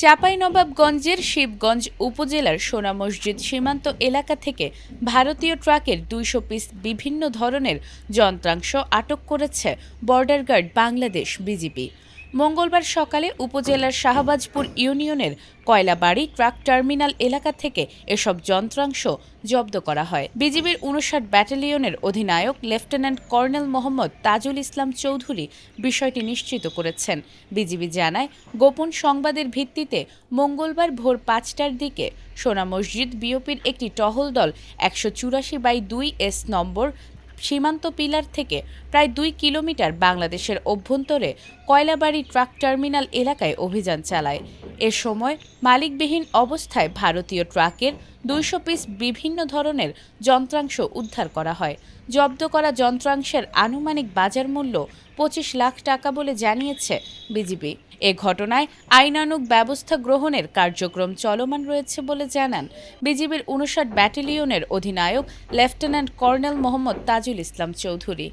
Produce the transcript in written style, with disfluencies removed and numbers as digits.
চাঁপাইনবাবগঞ্জের শিবগঞ্জ উপজেলার সোনা মসজিদ সীমান্ত এলাকা থেকে ভারতীয় ট্রাকের ২০০ পিস বিভিন্ন ধরনের যন্ত্রাংশ আটক করেছে বর্ডার গার্ড বাংলাদেশ বিজিবি। মঙ্গলবার সকালে উপজেলার শাহবাজপুর ইউনিয়নের কয়লাবাড়ি ট্রাক টার্মিনাল এলাকা থেকে এসব যন্ত্রাংশ জব্দ করা হয়। বিজিবির ৫৯ ব্যাটালিয়নের অধিনায়ক লেফটেন্যান্ট কর্নেল মোহাম্মদ তাজুল ইসলাম চৌধুরী বিষয়টি নিশ্চিত করেছেন। বিজিবি জানায়, গোপন সংবাদের ভিত্তিতে মঙ্গলবার ভোর ৫টার দিকে সোনা মসজিদ বিওপির একটি টহল দল ১৮৪/২ নম্বর সীমান্ত পিলার থেকে প্রায় ২ কিলোমিটার বাংলাদেশের অভ্যন্তরে কয়লাবাড়ি ট্রাক টার্মিনাল এলাকায় অভিযান চালায়। এ সময় মালিকবিহীন অবস্থায় ভারতীয় ট্রাকের ২০০ পিস বিভিন্ন ধরনের যন্ত্রাংশ উদ্ধার করা হয়। জব্দ করা যন্ত্রাংশের আনুমানিক বাজার মূল্য ২৫ লাখ টাকা বলে জানিয়েছে বিজিবি। এ ঘটনায় আইনানুগ ব্যবস্থা গ্রহণের কার্যক্রম চলমান রয়েছে বলে জানান বিজিবির ৫৯ ব্যাটালিয়নের অধিনায়ক লেফটেন্যান্ট কর্নেল মোহাম্মদ তাজুল ইসলাম চৌধুরী।